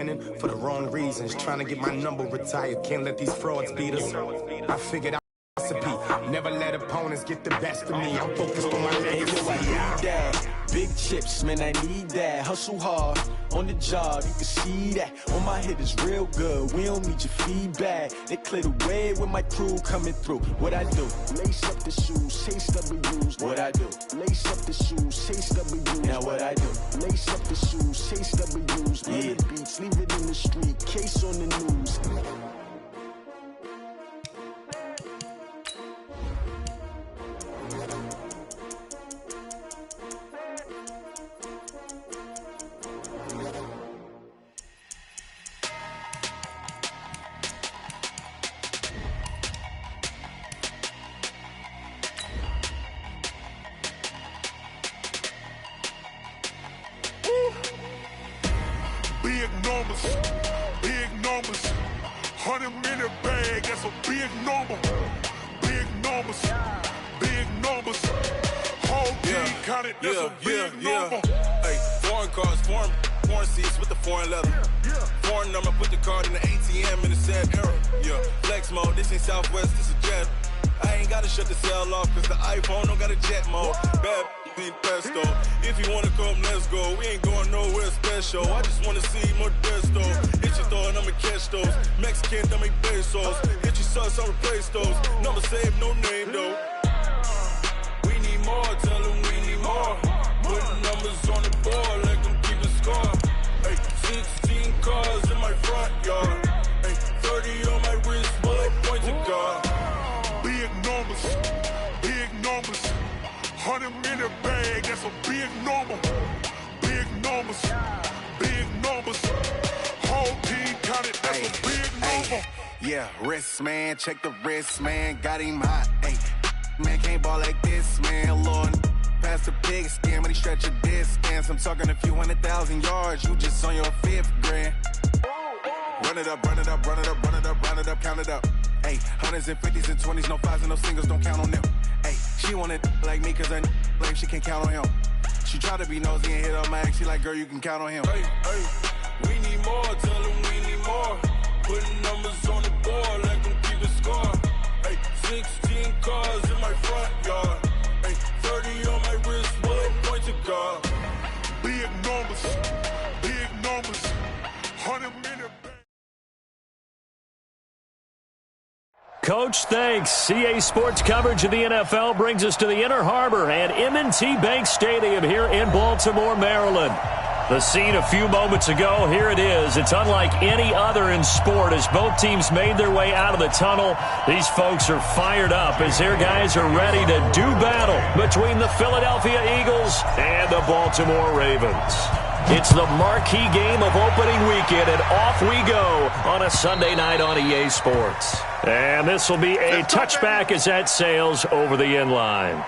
For the wrong reasons, trying to get my number retired. Can't let these frauds beat us. I figured out recipe. Never let opponents get the best of me. I'm focused on my legacy. Big chips, man, I need that. Hustle hard on the job, you can see that. On my head is real good. We don't need your feedback. They clear the way with my crew coming through. What I do? Lace up the shoes, chase W's. What I do? Lace up the shoes, chase W's. Now what I do? Lace up the shoes, chase W's. Yeah. The beats, leave it in the street. Case on the news. Big numbers, 100-minute bag, that's a big number. Big numbers, whole team counted, that's a big number. Hey, foreign cars, foreign seats with the foreign leather. Foreign number, put the card in the ATM in the sad era. Yeah, flex mode, this ain't Southwest, this a jet. I ain't gotta shut the cell off, cause the iPhone don't got a jet mode. Bad ain't pesto. If you wanna come, let's go. We ain't going nowhere special. I just wanna see Modesto. Hit your thought, I'ma catch those. Mexican, I make pesos. Hit your sus, I'll replace those. Number saved, no name though. We need more, tell them we need more. Putting numbers on the board, like them keep a score. Hey, 16 cars in my front yard. Hey, 30 on my wrist, bullet point to God. Big numbers, 100-minute bag, that's a big number. Big numbers, whole team counted, that's a big number. Yeah, wrist man, check the wrist man, got him hot. Ay, man can't ball like this, man. Lord, past the pig skin, but he stretch a distance. I'm talking a few 100,000 yards, you just on your 5th grand. Run it up, count it up. Ay, hundreds and 50s and 20s, no 5s and no singles, don't count on them. Ay, she want it like me, cause her like she can't count on him. She try to be nosy and hit on my ex, she like, girl, you can count on him. Hey, we need more, tell them we need more. Putting numbers on the board, like them keep a score. Hey, 16 cars in my front yard. Hey, 30 on my wrist, bullet point to God. Big numbers, 100-minute. Coach, thanks. CA Sports coverage of the NFL brings us to the Inner Harbor and M&T Bank Stadium here in Baltimore, Maryland. The scene a few moments ago, here it is. It's unlike any other in sport as both teams made their way out of the tunnel. These folks are fired up as their guys are ready to do battle between the Philadelphia Eagles and the Baltimore Ravens. It's the marquee game of opening weekend, and off we go on a Sunday night on EA Sports. And this will be a touchback as that sails over the end line.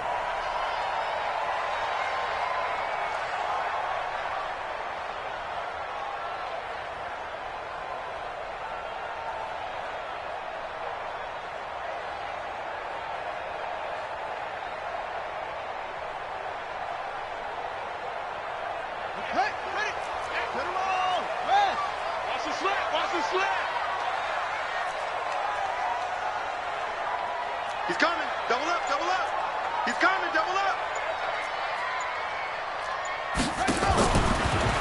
He's coming. Double up. He's coming. Double up.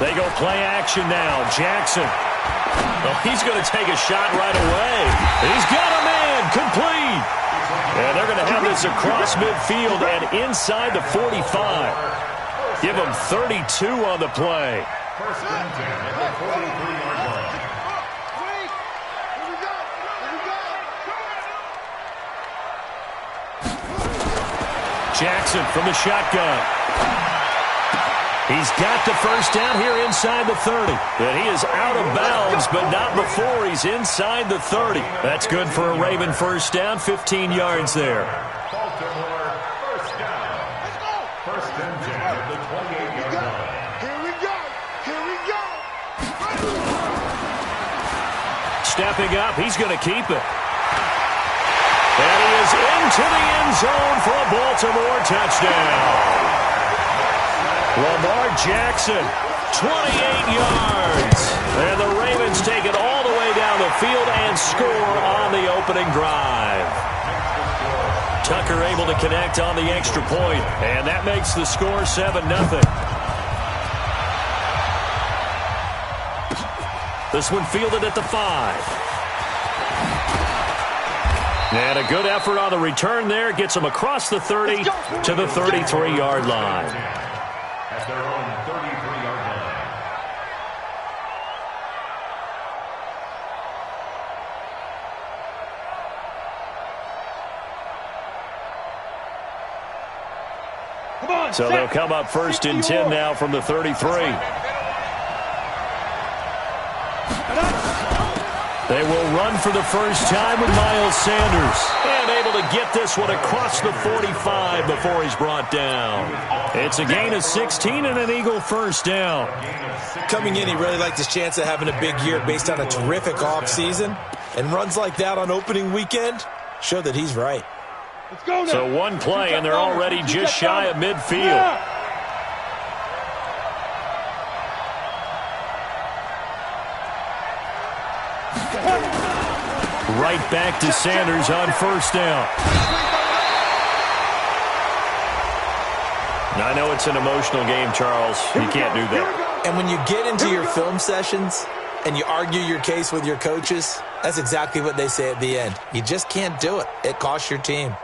They go play action now. Jackson. Well, he's going to take a shot right away. He's got a man. Complete. And they're going to have this across midfield and inside the 45. Give them 32 on the play. First and 10 at the 43-yard line. Jackson from the shotgun. He's got the first down here inside the 30. And he is out of bounds, but not before he's inside the 30. That's good for a Raven first down, 15 yards there. Baltimore first down. First and 10 at the 28-yard line. Here we go. Stepping up, he's going to keep it. And he is into the end zone for a Baltimore touchdown. Lamar Jackson 28 yards. And the Ravens take it all the way down the field and score on the opening drive. Tucker able to connect on the extra point, and that makes the score 7-0. This one fielded at the 5. And a good effort on the return there. Gets him across the 30 to the 33-yard line. At their own 33-yard line. So they'll come up 1st and 10 now from the 33. They will run for the first time with Miles Sanders. And able to get this one across the 45 before he's brought down. It's a gain of 16 and an Eagle first down. Coming in, he really liked his chance of having a big year based on a terrific offseason. And runs like that on opening weekend show that he's right. Let's go now. So one play, and they're already just shy of midfield. Right back to Sanders on first down. Now, I know it's an emotional game, Charles. You can't do that. And when you get into your film sessions and you argue your case with your coaches, that's exactly what they say at the end. You just can't do it. It costs your team.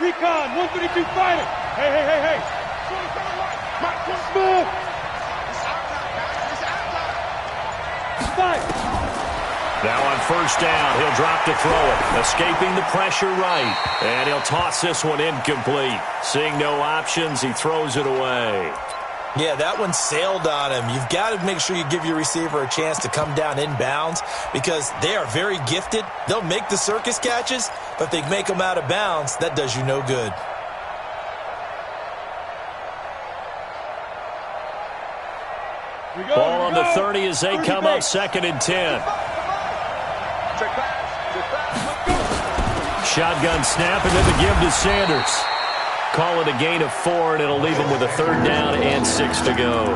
Recon, 132 fighter. Hey. Move. Now on first down, he'll drop to throw it. Escaping the pressure right. And he'll toss this one incomplete. Seeing no options, he throws it away. Yeah, that one sailed on him. You've got to make sure you give your receiver a chance to come down inbounds because they are very gifted. They'll make the circus catches, but if they make them out of bounds, that does you no good. Ball on the 30 as they come up 2nd and 10. Shotgun snap and then the give to Sanders. Call it a gain of 4, and it'll leave him with a 3rd down and 6 to go.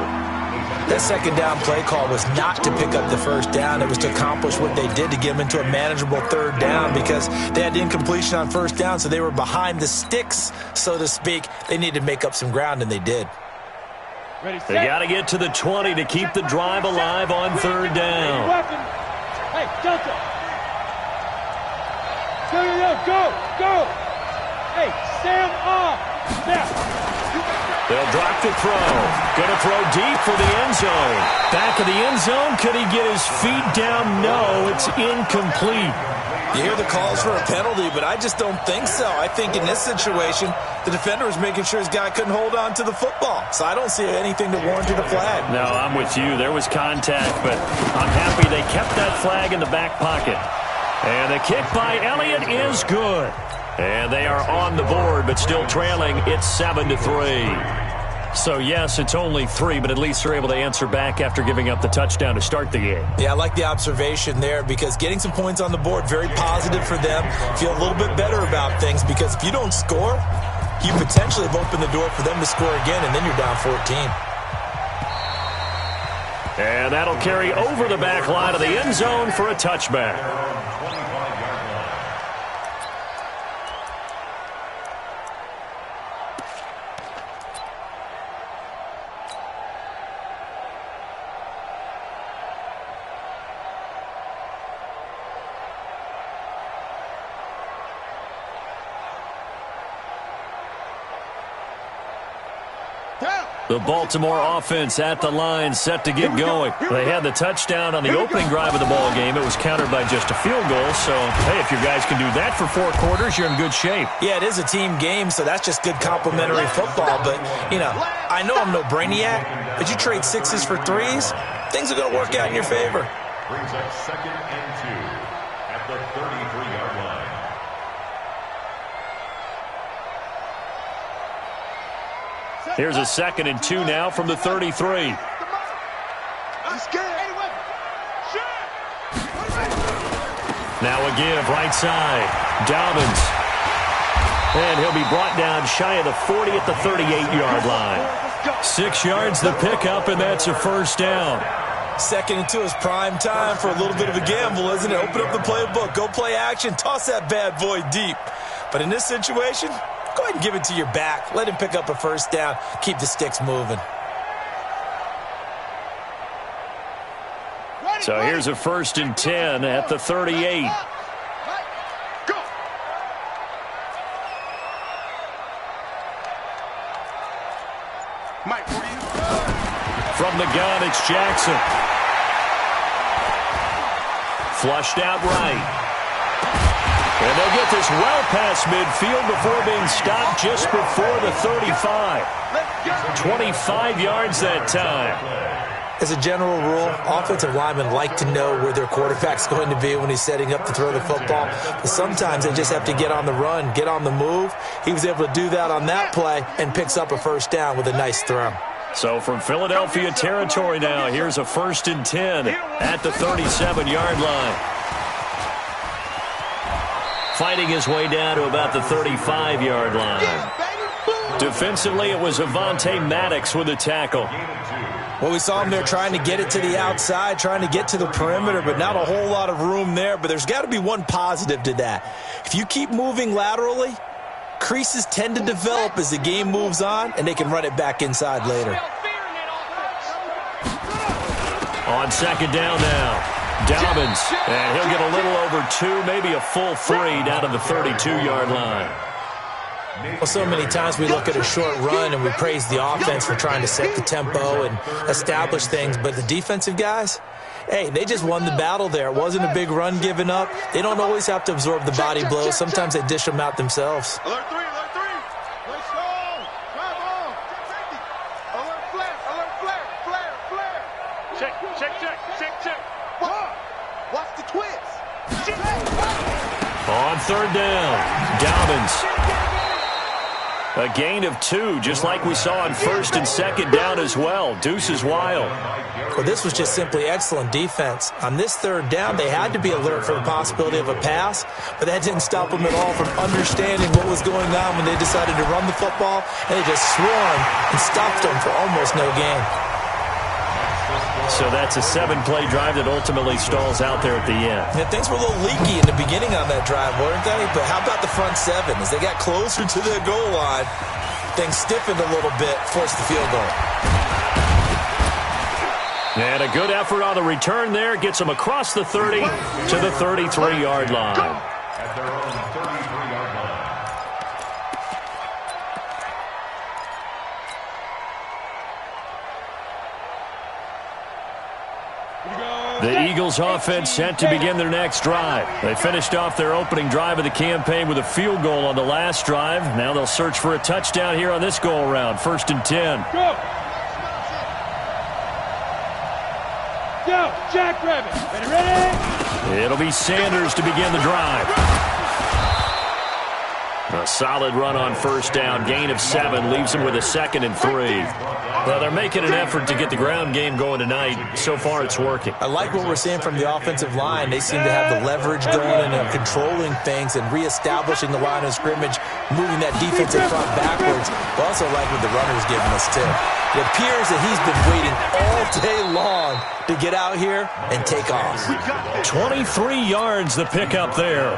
That 2nd down play call was not to pick up the 1st down. It was to accomplish what they did to get them into a manageable 3rd down because they had incompletion on 1st down, so they were behind the sticks, so to speak. They needed to make up some ground, and they did. They got to get to the 20 to keep the drive alive on 3rd down. Hey, Delta. Go. Hey, Sam off. They'll drop to throw. Going to throw deep for the end zone. Back of the end zone. Could he get his feet down? No, it's incomplete. You hear the calls for a penalty, but I just don't think so. I think in this situation, the defender was making sure his guy couldn't hold on to the football. So I don't see anything that warranted a flag. No, I'm with you. There was contact, but I'm happy they kept that flag in the back pocket. And the kick by Elliott is good. And they are on the board, but still trailing. It's 7-3. So, yes, it's only 3, but at least they're able to answer back after giving up the touchdown to start the game. Yeah, I like the observation there because getting some points on the board, very positive for them. Feel a little bit better about things because if you don't score, you potentially have opened the door for them to score again, and then you're down 14. And that'll carry over the back line of the end zone for a touchback. Down. The Baltimore offense at the line, set to get going. They had the touchdown on the opening drive of the ball game. It was countered by just a field goal. So, hey, if your guys can do that for 4 quarters, you're in good shape. Yeah, it is a team game, so that's just good complimentary football. But, you know, I know I'm no brainiac, but you trade 6s for 3s, things are going to work out in your favor. Brings up 2nd and 2 at the 33-yard line. Here's a 2nd and 2 now from the 33. Now a give, right side. Dobbins. And he'll be brought down shy of the 40 at the 38-yard line. 6 yards the pickup, and that's a first down. 2nd and 2 is prime time for a little bit of a gamble, isn't it? Open up the playbook, go play action, toss that bad boy deep. But in this situation, go ahead and give it to your back. Let him pick up a first down. Keep the sticks moving. So here's a 1st and 10 at the 38. From the gun, it's Jackson. Flushed out right. And they'll get this well past midfield before being stopped just before the 35. 25 yards that time. As a general rule, offensive linemen like to know where their quarterback's going to be when he's setting up to throw the football. But sometimes they just have to get on the run, get on the move. He was able to do that on that play and picks up a first down with a nice throw. So from Philadelphia territory now, here's a 1st and 10 at the 37-yard line. Fighting his way down to about the 35-yard line. Defensively, it was Avonte Maddox with a tackle. Well, we saw him there trying to get it to the outside, trying to get to the perimeter, but not a whole lot of room there. But there's got to be one positive to that. If you keep moving laterally, creases tend to develop as the game moves on, and they can run it back inside later. On 2nd down now. Dobbins, and he'll get a little over 2, maybe a full 3 down to the 32-yard line. Well, so many times we look at a short run and we praise the offense for trying to set the tempo and establish things, but the defensive guys, hey, they just won the battle there. It wasn't a big run given up. They don't always have to absorb the body blows. Sometimes they dish them out themselves. Alert 3, alert 3. Play strong. Drive on. Safety. Alert flare, flare. Check. Watch the twist. On 3rd down, Dobbins. A gain of 2, just like we saw on 1st and 2nd down as well. Deuce is wild. Well, this was just simply excellent defense. On this 3rd down, they had to be alert for the possibility of a pass, but that didn't stop them at all from understanding what was going on when they decided to run the football, and they just swarmed and stopped them for almost no gain. So that's a 7-play drive that ultimately stalls out there at the end. Yeah, things were a little leaky in the beginning on that drive, weren't they? But how about the front 7? As they got closer to their goal line, things stiffened a little bit, forced the field goal. And a good effort on the return there. Gets them across the 30 to the 33-yard line. At their own 33-yard line. The Eagles offense set to begin their next drive. They finished off their opening drive of the campaign with a field goal on the last drive. Now they'll search for a touchdown here on this go-around. 1st and 10. Go, Jackrabbit. Ready? It'll be Sanders to begin the drive. A solid run on 1st down. Gain of 7 leaves them with a 2nd and 3. Well, they're making an effort to get the ground game going tonight. So far, it's working. I like what we're seeing from the offensive line. They seem to have the leverage going and controlling things and reestablishing the line of scrimmage, moving that defensive front backwards. But also like what the runner's giving us, too. It appears that he's been waiting all day long to get out here and take off. 23 yards the pickup there.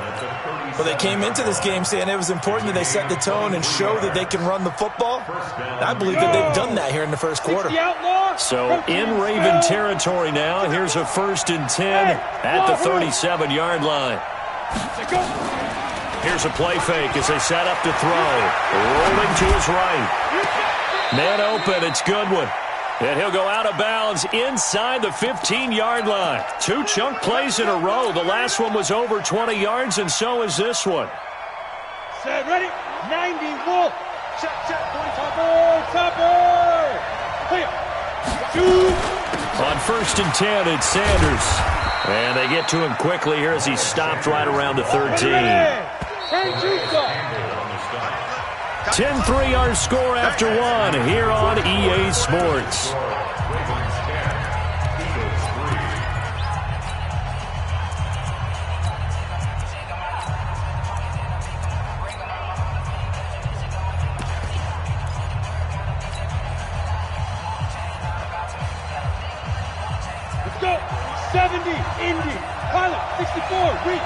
Well, they came into this game saying it was important that they set the tone and show that they can run the football. I believe that they've done that here in the first quarter. So in Raven territory now. Here's a 1st and 10 at the 37-yard line. Here's a play fake as they set up to throw. Rolling to his right. Man open, it's Goodwin. And he'll go out of bounds inside the 15-yard line. 2 chunk plays in a row. The last one was over 20 yards, and so is this one. Set, ready, 90, Wolf. Check, topper. Clear. Shoot. On 1st and 10, it's Sanders. And they get to him quickly here as he's stopped right around the 13. 10 3-yard score after 1 here on EA Sports. Let's go. 70, Indy. Pilot, 64, reach.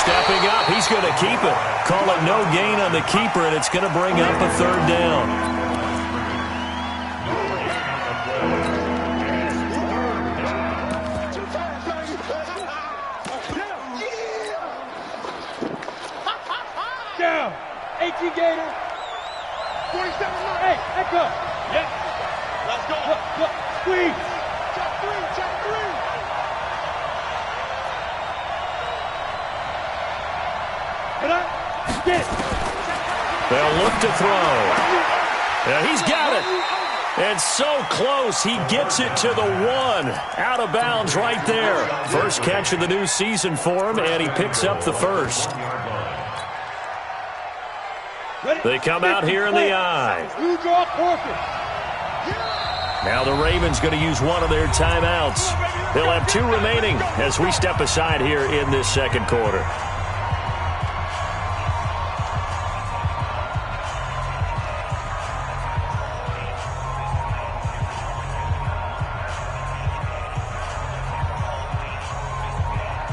Stepping up, he's going to keep it. Call it no gain on the keeper, and it's going to bring up a 3rd down. Down. 18 Gator. 47. Hey, echo. Yep. Let's go. Look. Squeeze. Check 3. Get it. They'll look to throw. Yeah, he's got it. And so close, he gets it to the 1. Out of bounds right there. First catch of the new season for him, and he picks up the 1st. They come out here in the I. Now the Ravens going to use one of their timeouts. They'll have 2 remaining as we step aside here in this second quarter.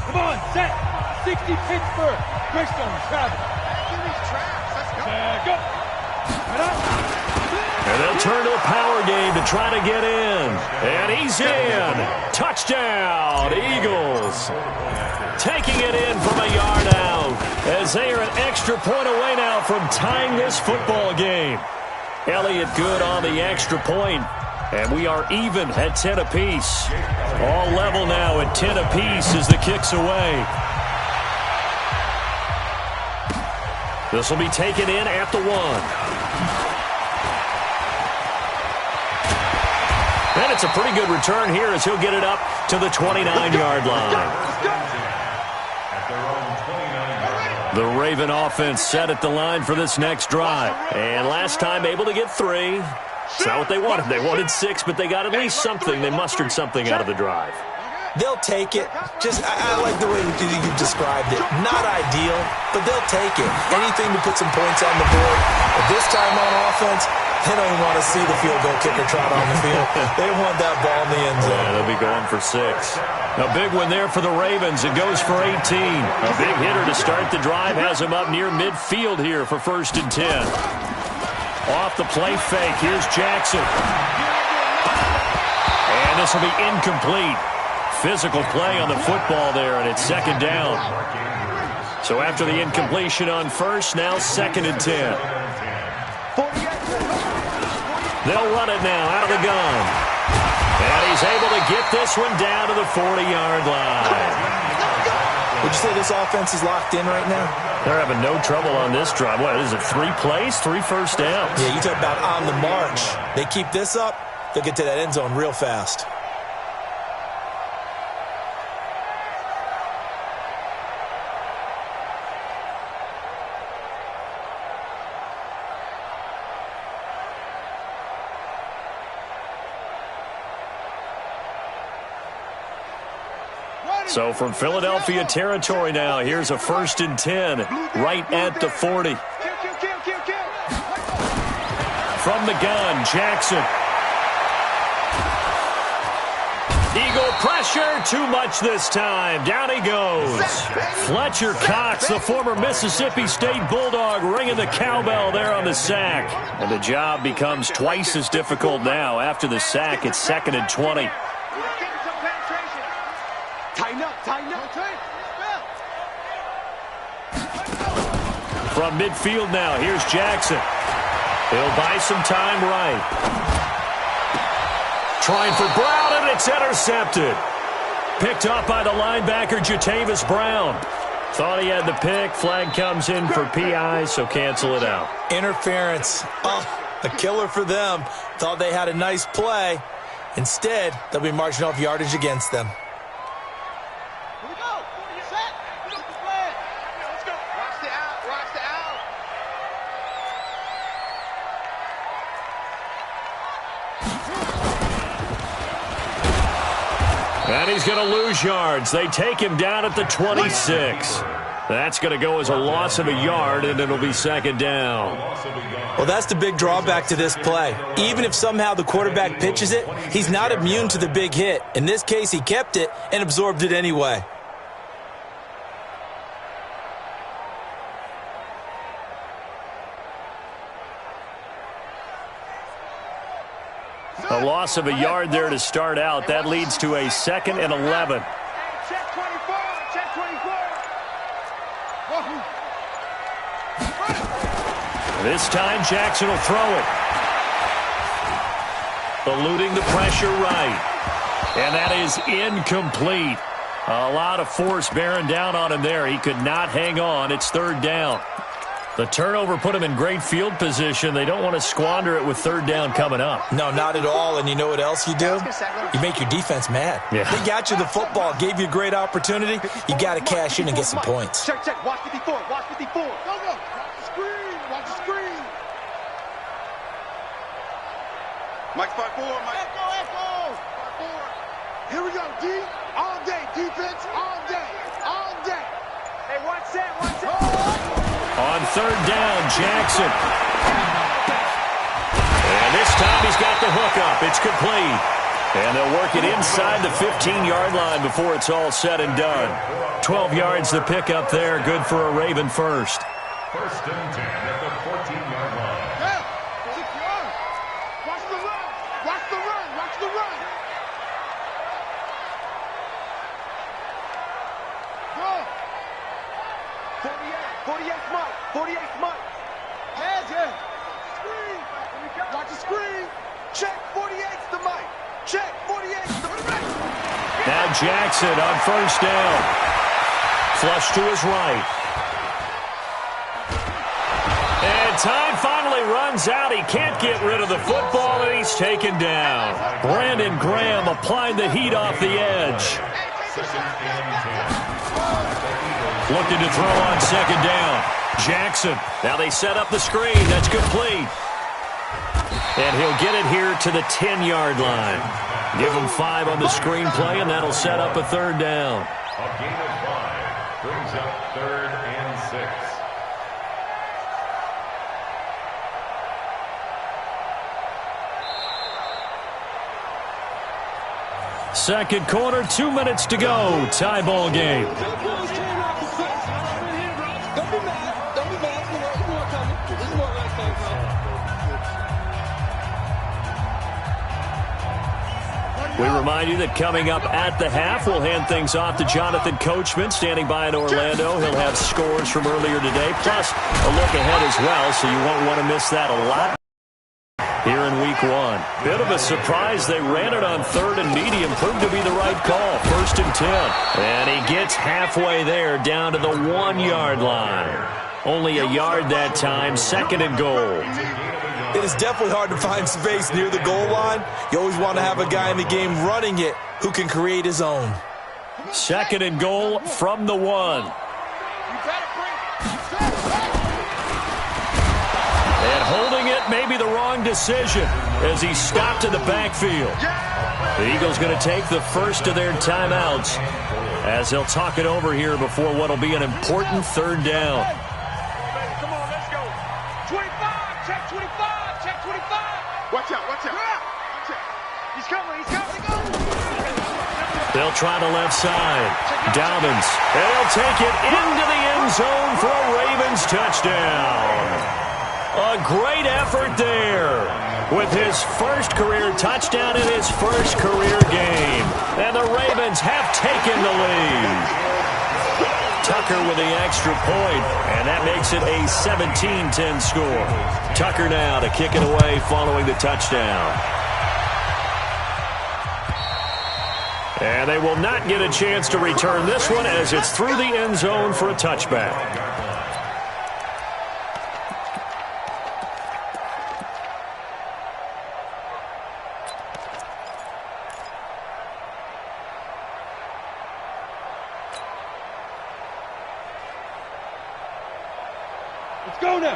Come on, set. 60 Pittsburgh. Christian, Travis. Go. And they'll turn to a power game to try to get in. And he's in. Touchdown, Eagles. Taking it in from a yard out as they are an extra point away now from tying this football game. Elliott good on the extra point. And we are even at 10 apiece. All level now at 10 apiece as the kick's away. This will be taken in at the 1. And it's a pretty good return here as he'll get it up to the 29-yard line. The Raven offense set at the line for this next drive. And last time able to get 3. It's not what they wanted. They wanted 6, but they got at least something. They mustered something out of the drive. They'll take it. I like the way you described it. Not ideal, but they'll take it. Anything to put some points on the board. But this time on offense, they don't even want to see the field goal kicker trot on the field. They want that ball in the end zone. Yeah, they'll be going for 6. A big one there for the Ravens. It goes for 18. A big hitter to start the drive has him up near midfield here for 1st and 10. Off the play fake. Here's Jackson. And this will be incomplete. Physical play on the football there, and it's 2nd down. So after the incompletion on 1st, now 2nd and 10. They'll run it now out of the gun. And he's able to get this one down to the 40-yard line. Would you say this offense is locked in right now? They're having no trouble on this drive. What is it, 3 plays, 3 first downs? Yeah, you talk about on the march. They keep this up, they'll get to that end zone real fast. So from Philadelphia territory now, here's a 1st and 10 right at the 40. From the gun, Jackson. Eagle pressure, too much this time. Down he goes. Fletcher Cox, the former Mississippi State Bulldog, ringing the cowbell there on the sack. And the job becomes twice as difficult now. After the sack, it's 2nd and 20. From midfield now, here's Jackson. He'll buy some time right. Trying for Brown, and it's intercepted. Picked up by the linebacker, Jatavis Brown. Thought he had the pick. Flag comes in for PI, so cancel it out. Interference. Oh, a killer for them. Thought they had a nice play. Instead, they'll be marching off yardage against them. Here we go. Set. Let's go. Watch the out. Watch the out. And he's going to lose yards. They take him down at the 26. That's going to go as a loss of a yard, and it'll be second down. Well, that's the big drawback to this play. Even if somehow the quarterback pitches it, he's not immune to the big hit. In this case, he kept it and absorbed it anyway. A loss of a yard there to start out. That leads to a 2nd and 11. Check 24. Check 24. This time, Jackson will throw it. Eluding the pressure right. And that is incomplete. A lot of force bearing down on him there. He could not hang on. It's 3rd down. The turnover put him in great field position. They don't want to squander it with 3rd down coming up. No, not at all. And you know what else you do? You make your defense mad. Yeah. They got you the football, gave you a great opportunity. You got to cash in and get some points. Check, check. Watch 54. Watch 54. Go, go. Watch the screen. Watch the screen. Mike 5-4. Mike. Echo, echo. 5-4. Here we go, D. All day. Defense. All day. All day. Hey, watch that. Watch that. On 3rd down, Jackson. And this time he's got the hook up. It's complete. And they'll work it inside the 15-yard line before it's all said and done. 12 yards the pickup there. Good for a Raven first. 1st and 10 at the 14-yard line. Yeah. Watch the run. Watch the run. Watch the run. Go. 48 Mike. 48 Mike. Yeah. Screen. Watch the screen. Check 48's the Mike. Check 48's the Mike. Now Jackson on 1st down. Flush to his right. And time finally runs out. He can't get rid of the football, and he's taken down. Brandon Graham applying the heat off the edge. Looking to throw on 2nd down. Jackson. Now they set up the screen. That's complete. And he'll get it here to the 10-yard line. Give him 5 on the screenplay, and that'll set up a 3rd down. A gain of 5 brings up 3rd and 6. Second quarter, 2 minutes to go. Tie ball game. We remind you that coming up at the half, we'll hand things off to Jonathan Coachman, standing by in Orlando. He'll have scores from earlier today, plus a look ahead as well, so you won't want to miss that a lot here in week 1. Bit of a surprise. They ran it on 3rd and medium. Proved to be the right call. 1st and 10. And he gets halfway there, down to the 1-yard line. Only a yard that time. 2nd and goal. It is definitely hard to find space near the goal line. You always want to have a guy in the game running it who can create his own. 2nd and goal from the 1. And holding it may be the wrong decision as he stopped in the backfield. The Eagles going to take the first of their timeouts as they'll talk it over here before what will be an important 3rd down. Come on, let's go. 25, check 25, check 25. Watch out, watch out. Watch out. He's coming, he's coming, go. They'll try the left side. Dobbins, and he'll take it into the end zone for a Ravens touchdown. A great effort there with his first career touchdown in his first career game. And the Ravens have taken the lead. Tucker with the extra point, and that makes it a 17-10 score. Tucker now to kick it away following the touchdown. And they will not get a chance to return this one as it's through the end zone for a touchback.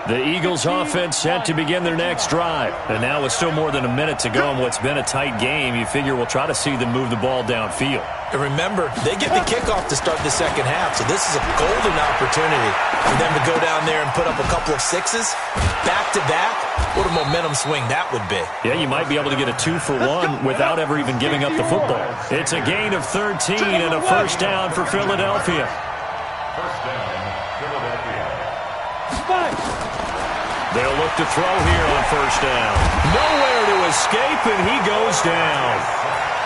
The Eagles offense set to begin their next drive. And now with still more than a minute to go in what's been a tight game, you figure we'll try to see them move the ball downfield. And remember, they get the kickoff to start the second half, so this is a golden opportunity for them to go down there and put up a couple of sixes back-to-back. What a momentum swing that would be. Yeah, you might be able to get a 2-for-1 without ever even giving up the football. It's a gain of 13 and a first down for Philadelphia. First down, Philadelphia. They'll look to throw here on first down. Nowhere to escape, and he goes down.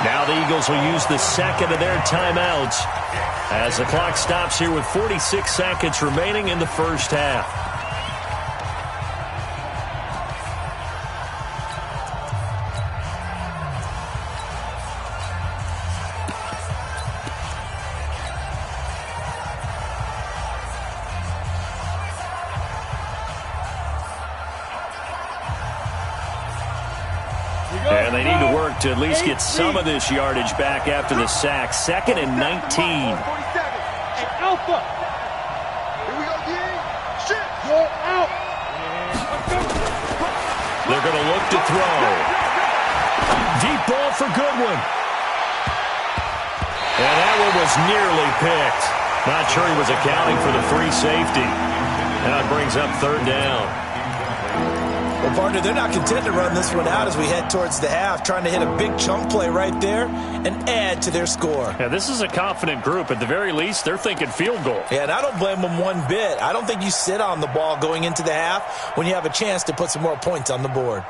Now the Eagles will use the second of their timeouts as the clock stops here with 46 seconds remaining in the first half. And they need to work to at least get some of this yardage back after the sack. 2nd and 19. Alpha. Here we go, D. Shit. Go out. They're going to look to throw. Deep ball for Goodwin. And that one was nearly picked. Not sure he was accounting for the free safety. Now it brings up third down. Well, partner, they're not content to run this one out as we head towards the half, trying to hit a big chunk play right there and add to their score. Yeah, this is a confident group. At the very least, they're thinking field goal. Yeah, and I don't blame them one bit. I don't think you sit on the ball going into the half when you have a chance to put some more points on the board.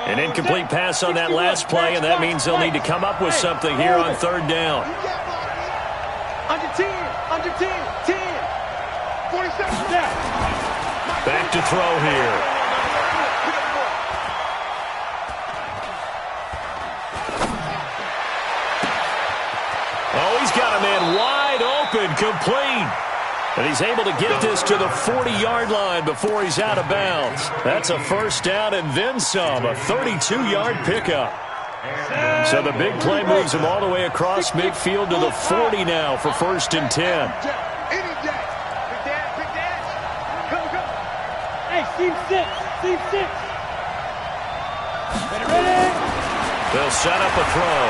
An incomplete pass on that last play, and that means they'll need to come up with something here on third down. Under 10, under 10, 10. 47 down. Back to throw here. Oh, he's got a man wide open, complete. And he's able to get this to the 40-yard line before he's out of bounds. That's a first down and then some, a 32-yard pickup. So the big play moves him all the way across midfield to the 40 now for 1st and 10. Team 6. Team 6. Ready? They'll set up a throw.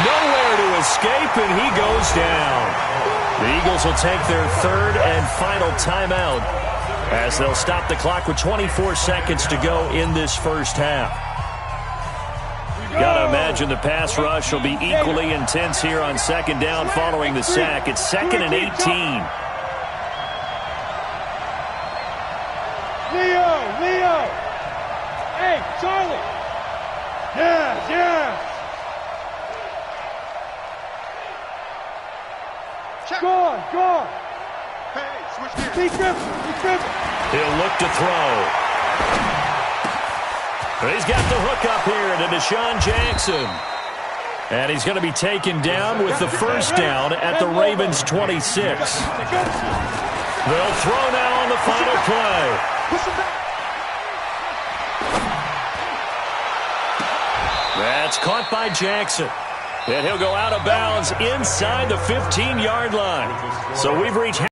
Nowhere to escape, and he goes down. The Eagles will take their third and final timeout as they'll stop the clock with 24 seconds to go in this first half. Got to imagine the pass rush will be equally intense here on second down following the sack. It's 2nd and 18. Leo! Hey, Charlie! Yes! Go on! Hey, switch gears. Be Griffin! He'll look to throw. He's got the hook up here to Deshaun Jackson. And he's going to be taken down with the first down at the Ravens' 26. They'll throw now on the final play. That's caught by Jackson. And he'll go out of bounds inside the 15-yard line. So we've reached our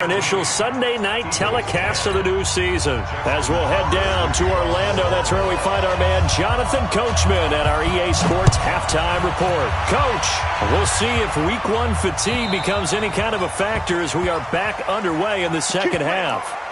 initial Sunday night telecast of the new season. As we'll head down to Orlando, that's where we find our man Jonathan Coachman at our EA Sports Halftime Report. Coach, we'll see if Week 1 fatigue becomes any kind of a factor as we are back underway in the second half.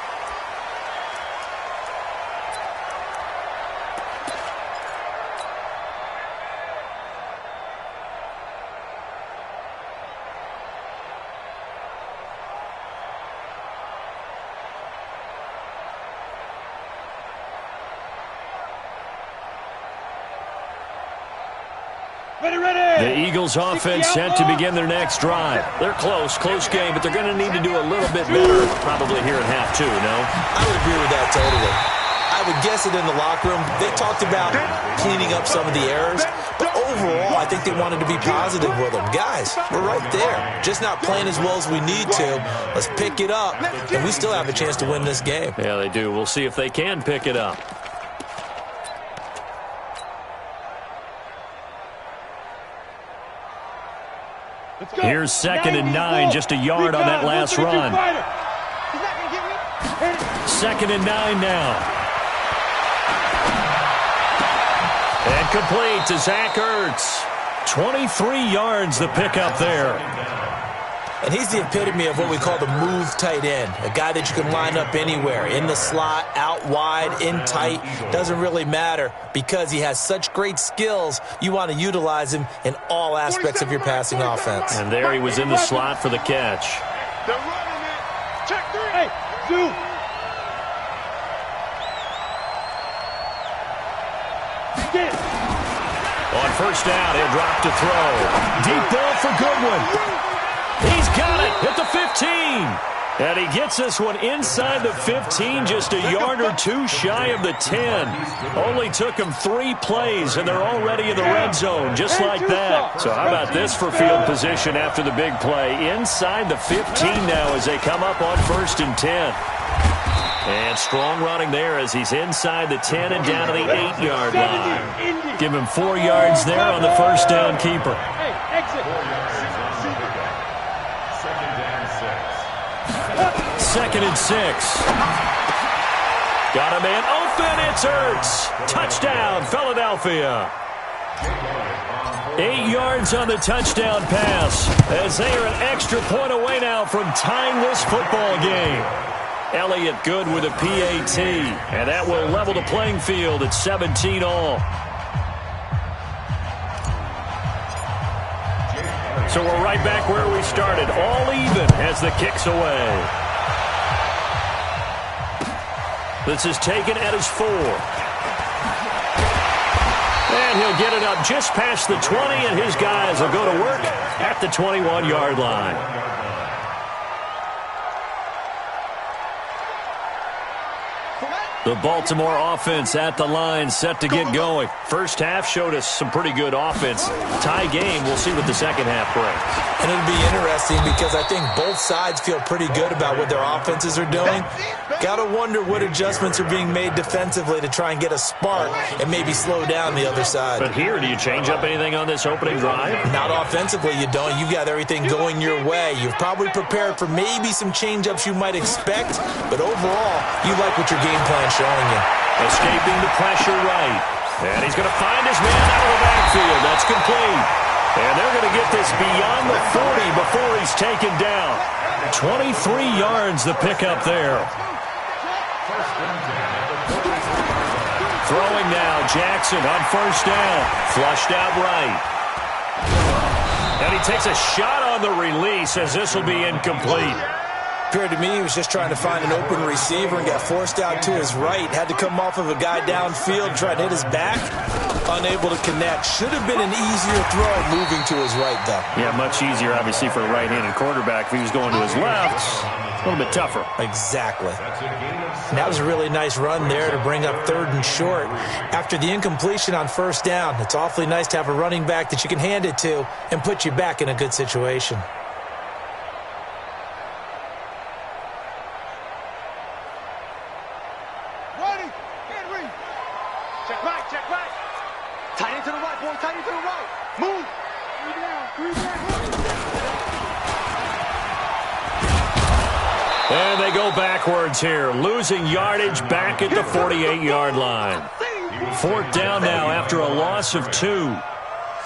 The Eagles offense set to begin their next drive. They're close game, but they're going to need to do a little bit better probably here in half 2, no? I would agree with that totally. I would guess it in the locker room. They talked about cleaning up some of the errors, but overall, I think they wanted to be positive with them. Guys, we're right there. Just not playing as well as we need to. Let's pick it up, and we still have a chance to win this game. Yeah, they do. We'll see if they can pick it up. Here's 2nd and 9, just a yard on that last run. 2nd and 9 now. And complete to Zach Ertz. 23 yards the pickup there. And he's the epitome of what we call the move tight end. A guy that you can line up anywhere. In the slot, out wide, in tight. Doesn't really matter because he has such great skills. You want to utilize him in all aspects of your passing offense. And there he was in the slot for the catch. They're running it. Check 3. Hey, do. On first down, he'll drop to throw. Deep ball for Goodwin. He's got it at the 15. And he gets this one inside the 15, just a yard or 2 shy of the 10. Only took him 3 plays, and they're already in the red zone, just like that. So how about this for field position after the big play? Inside the 15 now as they come up on 1st and 10. And strong running there as he's inside the 10 and down to the 8-yard line. Give him 4 yards there on the first down keeper. Second and 6. Got a man open. It's Ertz. Touchdown, Philadelphia. 8 yards on the touchdown pass as they are an extra point away now from tying this football game. Elliott good with a PAT, and that will level the playing field at 17 all. So we're right back where we started, all even as the kick's away. This is taken at his 4. And he'll get it up just past the 20, and his guys will go to work at the 21-yard line. The Baltimore offense at the line, set to get going. First half showed us some pretty good offense. Tie game, we'll see what the second half brings. And it'll be interesting because I think both sides feel pretty good about what their offenses are doing. Got to wonder what adjustments are being made defensively to try and get a spark and maybe slow down the other side. But here, do you change up anything on this opening drive? Not offensively, you don't. You've got everything going your way. You've probably prepared for maybe some change-ups you might expect, but overall, you like what your game plan's showing you. Escaping the pressure right. And he's going to find his man out of the backfield. That's complete. And they're going to get this beyond the 40 before he's taken down. 23 yards the pickup there. Throwing now, Jackson on first down. Flushed out right. And he takes a shot on the release as this will be incomplete. Appeared to me he was just trying to find an open receiver and got forced out to his right. Had to come off of a guy downfield, try to hit his back. Unable to connect. Should have been an easier throw moving to his right, though. Yeah, much easier, obviously, for a right-handed quarterback. If he was going to his left, a little bit tougher. Exactly. And that was a really nice run there to bring up 3rd and short. After the incompletion on first down, it's awfully nice to have a running back that you can hand it to and put you back in a good situation. And they go backwards here, losing yardage back at the 48-yard line. 4th down now after a loss of 2.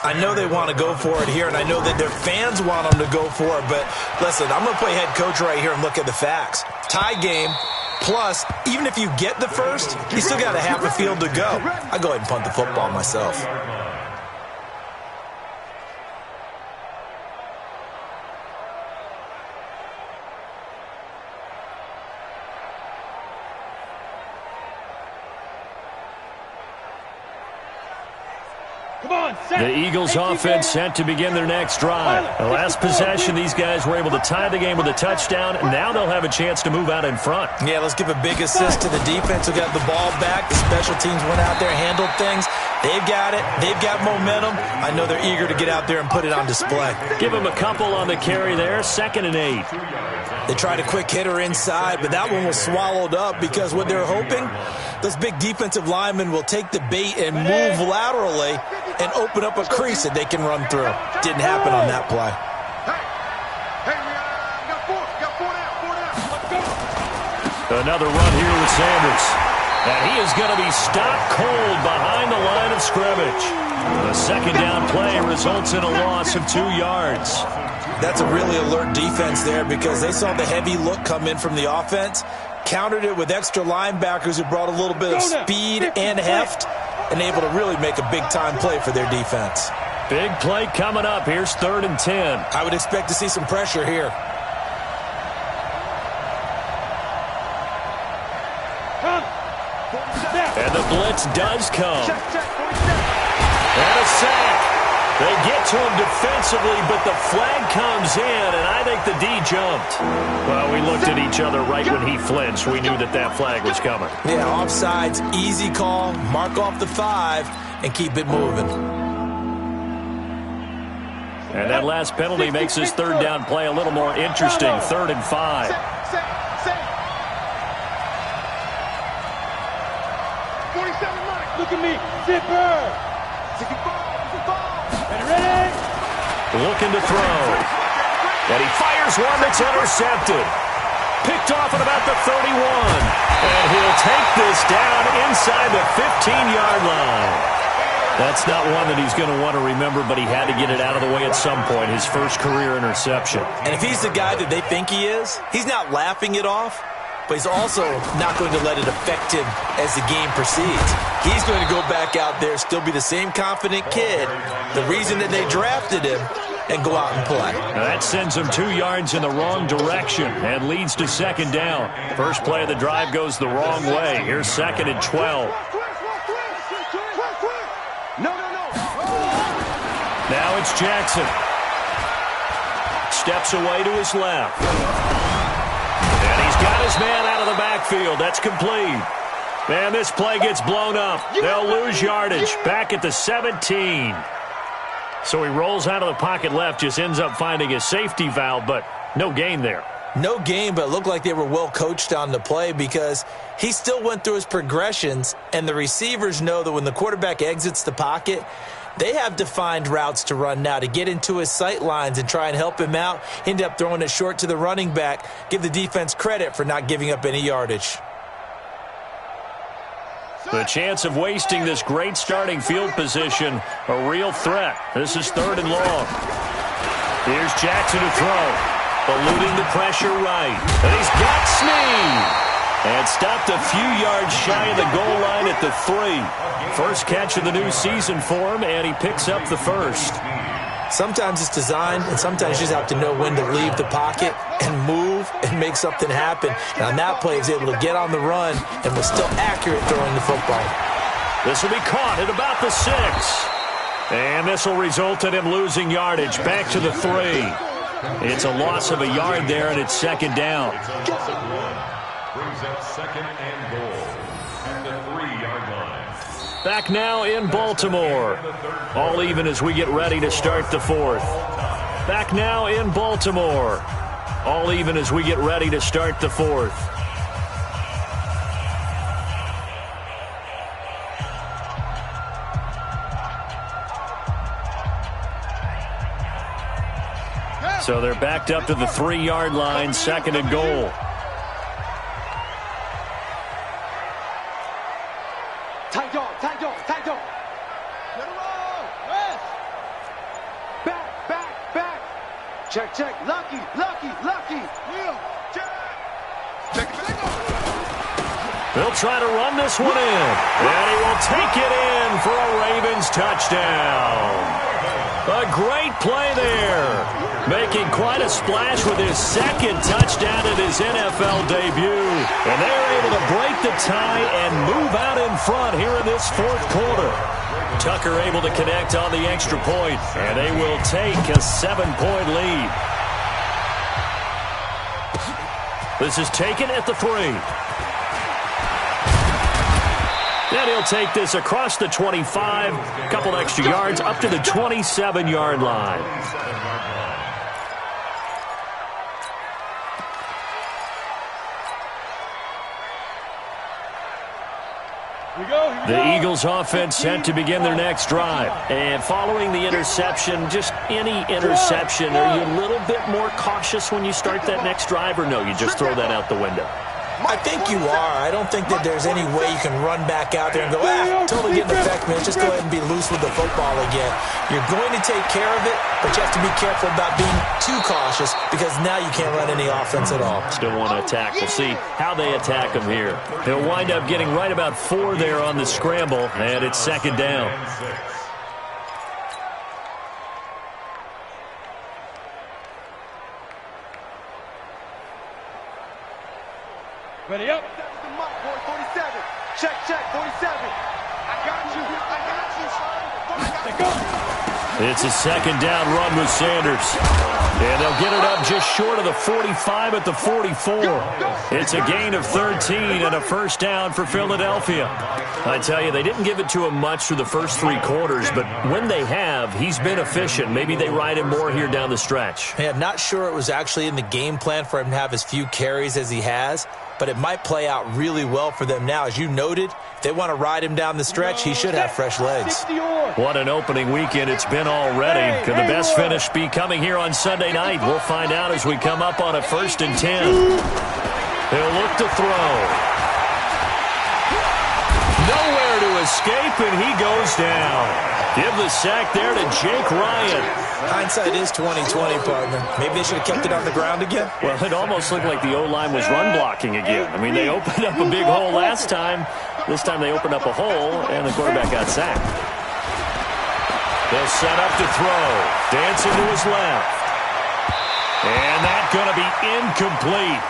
I know they want to go for it here, and I know that their fans want them to go for it, but listen, I'm going to play head coach right here and look at the facts. Tie game, plus, even if you get the first, you still got a half a field to go. I'll go ahead and punt the football myself. The Eagles offense set to begin their next drive. The last possession, these guys were able to tie the game with a touchdown, and now they'll have a chance to move out in front. Yeah, let's give a big assist to the defense who got the ball back. The special teams went out there, handled things. They've got it. They've got momentum. I know they're eager to get out there and put it on display. Give them a couple on the carry there, 2nd and 8. They tried a quick hitter inside, but that one was swallowed up because what they're hoping, those big defensive linemen will take the bait and move laterally and open up a crease that they can run through. Didn't happen on that play. Another run here with Sanders. And he is going to be stopped cold behind the line of scrimmage. The 2nd down play results in a loss of 2 yards. That's a really alert defense there because they saw the heavy look come in from the offense, countered it with extra linebackers who brought a little bit of speed and heft, and able to really make a big-time play for their defense. Big play coming up. Here's 3rd and 10. I would expect to see some pressure here. And the blitz does come. And a sack. They get to him defensively, but the flag comes in, and I think the D jumped. Well, we looked at each other right when he flinched. We knew that that flag was coming. Yeah, offsides, easy call, mark off the 5, and keep it moving. And that last penalty makes his 3rd down play a little more interesting. 3rd and 5. 47 Mike, look at me, zipper. 64. Ready? Looking to throw. And he fires one that's intercepted. Picked off at about the 31. And he'll take this down inside the 15-yard line. That's not one that he's going to want to remember, but he had to get it out of the way at some point, his first career interception. And if he's the guy that they think he is, he's not laughing it off, but he's also not going to let it affect him as the game proceeds. He's going to go back out there, still be the same confident kid, the reason that they drafted him, and go out and play. Now that sends him 2 yards in the wrong direction and leads to 2nd down. First play of the drive goes the wrong way. Here's 2nd and 12. Now it's Jackson. Steps away to his left. And he's got his man out of the backfield. That's complete. And this play gets blown up. They'll lose yardage. Back at the 17. So he rolls out of the pocket left, just ends up finding a safety valve, but no gain there. No gain, but it looked like they were well coached on the play because he still went through his progressions, and the receivers know that when the quarterback exits the pocket, they have defined routes to run now to get into his sight lines and try and help him out. End up throwing it short to the running back. Give the defense credit for not giving up any yardage. The chance of wasting this great starting field position, a real threat. This is 3rd and long. Here's Jackson to throw. Eluding the pressure right. And he's got Snead. And stopped a few yards shy of the goal line at the 3. First catch of the new season for him, and he picks up the first. Sometimes it's designed, and sometimes you just have to know when to leave the pocket and move and make something happen. And on that play, he was able to get on the run and was still accurate throwing the football. This will be caught at about the 6. And this will result in him losing yardage back to the 3. It's a loss of a yard there, and it's 2nd down. Brings up 2nd and goal at the 3-yard line. Back now in Baltimore. All even as we get ready to start the 4th. Back now in Baltimore. All even as we get ready to start the 4th. So they're backed up to the 3-yard line, 2nd and goal. Tight dog. Back. Check. Lucky. Wheel. Check. They'll try to run this one in. And he will take it in for a Ravens touchdown. A great play there. Making quite a splash with his second touchdown in his NFL debut. And they're able to break the tie and move out in front here in this fourth quarter. Tucker able to connect on the extra point, and they will take a 7-point lead. This is taken at the 3. And he'll take this across the 25, a couple extra yards, up to the 27-yard line. The Eagles offense set to begin their next drive. And following the interception, just any interception, are you a little bit more cautious when you start that next drive, or no, you just throw that out the window? I think you are. I don't think that there's any way you can run back out there and go, totally didn't affect me. Let's just go ahead and be loose with the football again. You're going to take care of it, but you have to be careful about being too cautious because now you can't run any offense at all. Still want to attack. We'll see how they attack him here. He'll wind up getting right about 4 there on the scramble, and it's second down. Ready up. That's the mark, boy, 47. Check, 47. I got you. It's a second down run with Sanders. And they'll get it up just short of the 45 at the 44. It's a gain of 13 and a first down for Philadelphia. I tell you, they didn't give it to him much through the first 3 quarters, but when they have, he's been efficient. Maybe they ride him more here down the stretch. Yeah, I'm not sure it was actually in the game plan for him to have as few carries as he has, but it might play out really well for them now. As you noted, if they want to ride him down the stretch, he should have fresh legs. What an opening weekend it's been already. Could the best finish be coming here on Sunday night? We'll find out as we come up on a 1st and 10. He'll look to throw. Nowhere to escape, and he goes down. Give the sack there to Jake Ryan. Hindsight is 20/20, partner. Maybe they should have kept it on the ground again. Well, it almost looked like the O-line was run blocking again. I mean, they opened up a big hole last time. This time they opened up a hole, and the quarterback got sacked. They'll set up to throw. Dancing to his left. And that's going to be incomplete.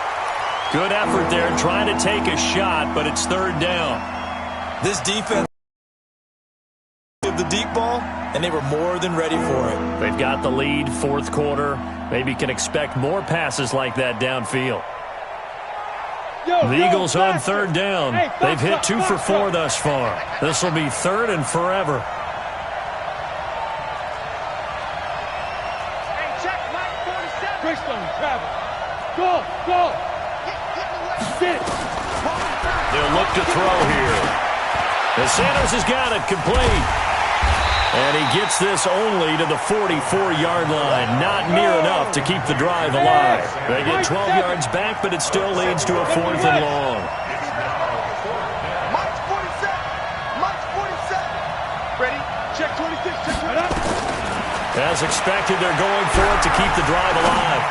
Good effort there trying to take a shot, but it's 3rd down. This defense of the deep ball, and they were more than ready for it. They've got the lead, 4th quarter. Maybe can expect more passes like that downfield. The Eagles on 3rd down. They've hit 2 for 4 thus far. This will be 3rd and forever. Go. They'll look to throw here. And Sanders has got it complete. And he gets this only to the 44-yard line. Not near enough to keep the drive alive. They get 12 yards back, but it still leads to a 4th and long. Mike's 47. Ready? Check 26. Check 26. As expected, they're going for it to keep the drive alive.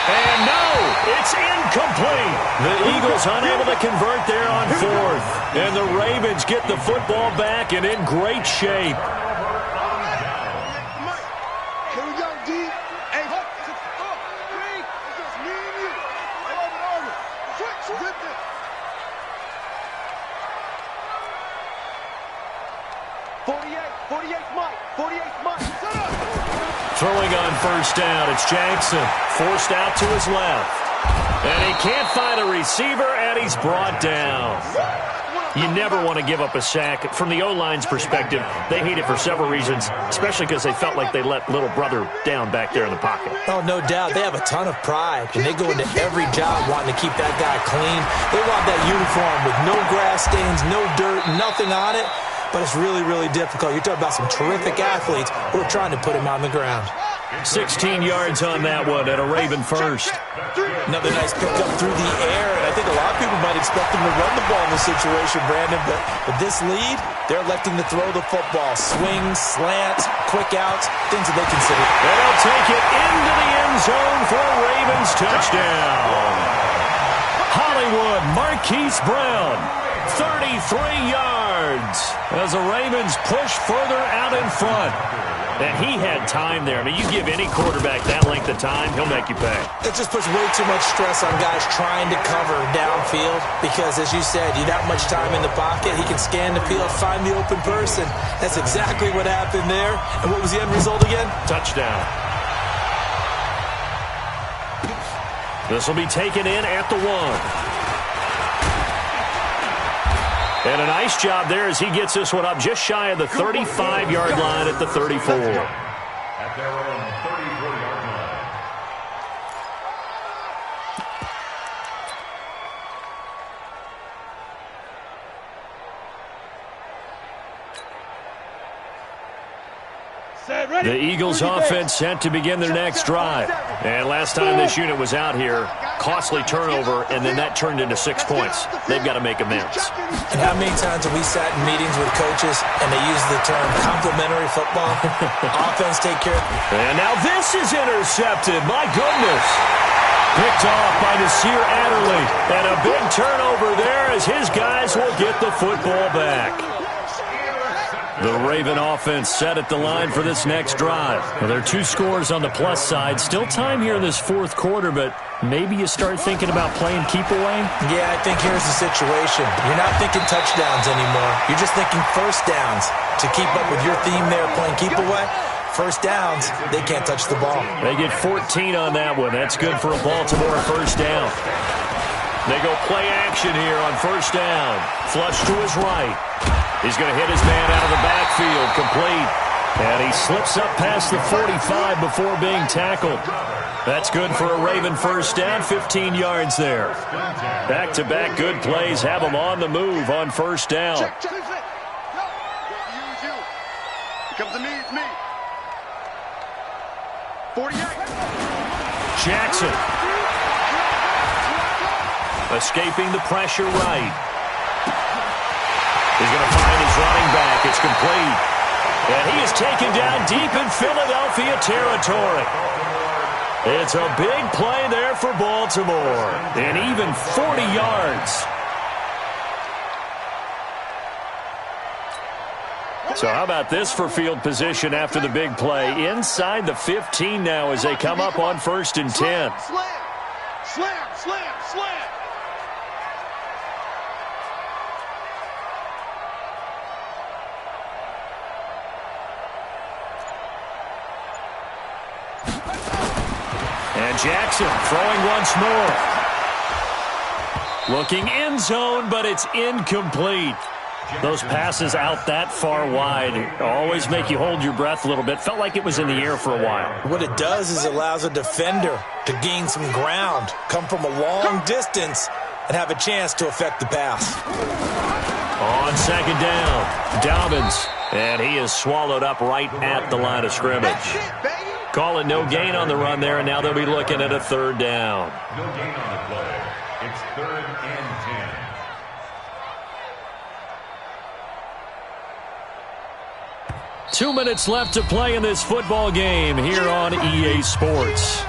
And no, it's incomplete. The Eagles unable to convert there on 4th. And the Ravens get the football back and in great shape. Here we go, D. Hey, hook. 3. It's just me and you. Switch. Zip it. Mike. 48's Mike. Set up. Throwing on 1st down, it's Jackson. Forced out to his left. And he can't find a receiver, and he's brought down. You never want to give up a sack. From the O-line's perspective, they hate it for several reasons, especially because they felt like they let little brother down back there in the pocket. Oh, no doubt. They have a ton of pride, and they go into every job wanting to keep that guy clean. They want that uniform with no grass stains, no dirt, nothing on it. But it's really, really difficult. You're talking about some terrific athletes who are trying to put him on the ground. 16 yards on that one and a Raven first. Another nice pickup through the air, and I think a lot of people might expect him to run the ball in this situation, Brandon, but with this lead, they're electing to throw the football. Swings, slants, quick outs, things that they consider. And they'll take it into the end zone for a Ravens touchdown. Hollywood Marquise Brown, 33 yards. as the Ravens push further out in front. And he had time there. I mean, you give any quarterback that length of time, he'll make you pay. It just puts way too much stress on guys trying to cover downfield because, as you said, you have that much time in the pocket. He can scan the field, find the open person. That's exactly what happened there. And what was the end result again? Touchdown. This will be taken in at the 1. And a nice job there as he gets this one up just shy of the 35-yard line at the 34. At their own 34-yard line. The Eagles offense set to begin their next drive. And last time this unit was out here, costly turnover, and then that turned into 6 points. They've got to make amends. And how many times have we sat in meetings with coaches and they use the term complementary football? Offense take care of it. And now this is intercepted. My goodness. Picked off by Nasir Adderley. And a big turnover there as his guys will get the football back. The Raven offense set at the line for this next drive. Well, there are 2 scores on the plus side. Still time here in this 4th quarter, but maybe you start thinking about playing keep away? Yeah, I think here's the situation. You're not thinking touchdowns anymore. You're just thinking first downs. To keep up with your theme there, playing keep away, first downs, they can't touch the ball. They get 14 on that one. That's good for a Baltimore first down. They go play action here on first down. Flush to his right. He's going to hit his man out of the backfield, complete. And he slips up past the 45 before being tackled. That's good for a Raven first down, 15 yards there. Back-to-back good plays have them on the move on first down. Check. Use you. Comes to me, it's me. 48. Jackson. Escaping the pressure right. He's going to find his running back. It's complete. And he is taken down deep in Philadelphia territory. It's a big play there for Baltimore. And even 40 yards. So how about this for field position after the big play? Inside the 15 now as they come up on 1st and 10. Slam. And Jackson throwing once more. Looking end zone, but it's incomplete. Those passes out that far wide always make you hold your breath a little bit. Felt like it was in the air for a while. What it does is it allows a defender to gain some ground, come from a long distance, and have a chance to affect the pass. On second down, Dobbins. And he is swallowed up right at the line of scrimmage. Call it no gain on the run there, and now they'll be looking at a 3rd down. No gain on the play. It's 3rd and 10. 2 minutes left to play in this football game here on EA Sports.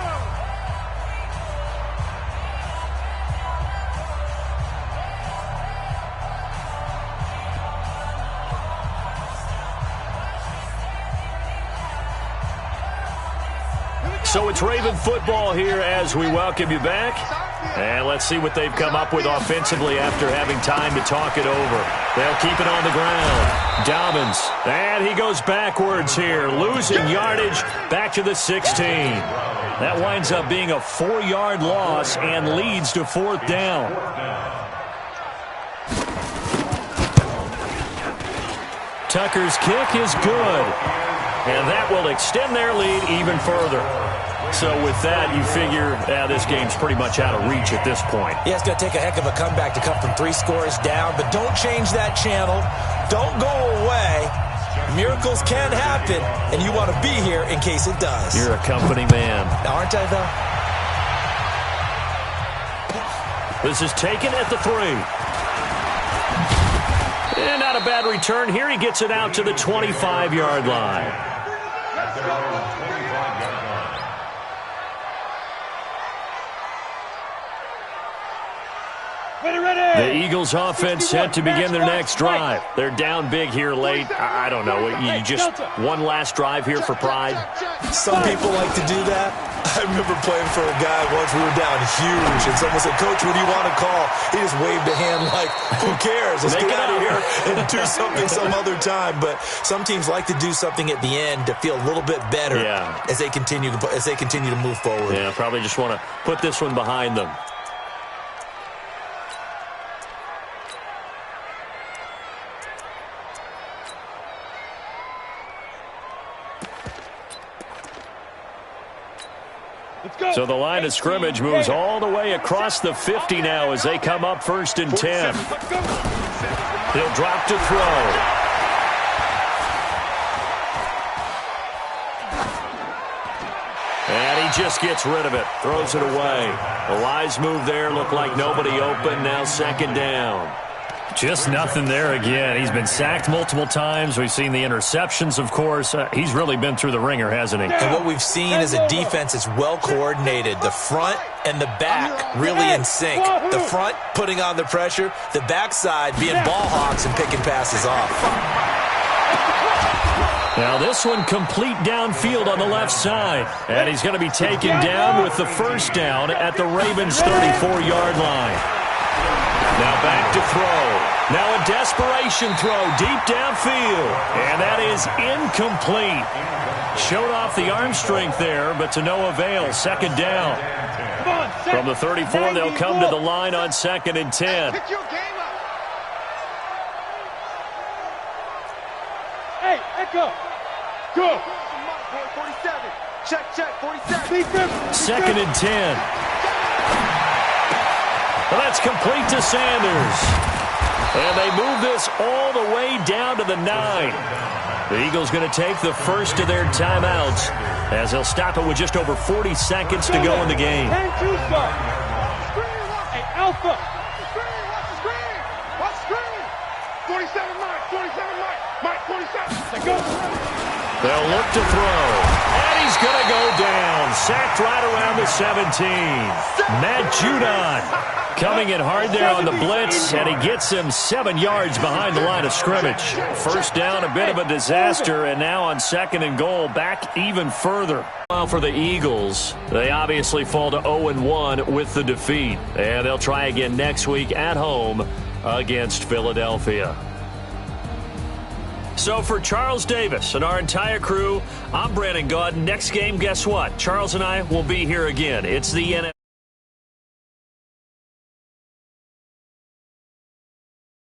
So it's Raven football here as we welcome you back. And let's see what they've come up with offensively after having time to talk it over. They'll keep it on the ground. Dobbins. And he goes backwards here, losing yardage back to the 16. That winds up being a 4-yard loss and leads to 4th down. Tucker's kick is good. And that will extend their lead even further. So with that, you figure this game's pretty much out of reach at this point. Yeah, it's going to take a heck of a comeback to come from 3 scores down, but don't change that channel. Don't go away. Miracles can happen, and you want to be here in case it does. You're a company man. Aren't I, though? This is taken at the 3. And not a bad return here. He gets it out to the 25-yard line. At their own 25-yard line. The The Eagles offense set to begin their next drive. They're down big here late. I don't know. You just one last drive here for pride. Some people like to do that. I remember playing for a guy once. We were down huge, and someone said, "Coach, what do you want to call?" He just waved a hand like, "Who cares? Let's get out of here and do something some other time." But some teams like to do something at the end to feel a little bit better as they continue to move forward. Yeah, probably just want to put this one behind them. So the line of scrimmage moves all the way across the 50 now as they come up 1st and 10. He'll drop to throw. And he just gets rid of it. Throws it away. A wise move there. Looked like nobody open. Now 2nd down. Just nothing there again. He's been sacked multiple times. We've seen the interceptions, of course. He's really been through the ringer, hasn't he? And what we've seen is a defense that's well coordinated. The front and the back really in sync. The front putting on the pressure. The backside being ball hawks and picking passes off. Now this one complete downfield on the left side. And he's going to be taken down with the 1st down at the Ravens' 34-yard line. Now back to throw. Now a desperation throw deep downfield. And that is incomplete. Showed off the arm strength there, but to no avail. 2nd down. From the 34, they'll come to the line on 2nd and 10. Hey, Echo. Go. 47. Check, 47. 2nd and 10. Well, that's complete to Sanders. And they move this all the way down to the 9. The Eagles going to take the first of their timeouts as they'll stop it with just over 40 seconds to go in the game. Hey, Alpha. Screen. Watch screen. 47 Mike, 47. Let's go. They'll look to throw. And he's going to go down. Sacked right around the 17. Matt Judon coming in hard there on the blitz, and he gets him 7 yards behind the line of scrimmage. 1st down, a bit of a disaster, and now on 2nd and goal, back even further. Well, for the Eagles, they obviously fall to 0-1 with the defeat, and they'll try again next week at home against Philadelphia. So for Charles Davis and our entire crew, I'm Brandon Gaudin. Next game, guess what? Charles and I will be here again. It's the NFL.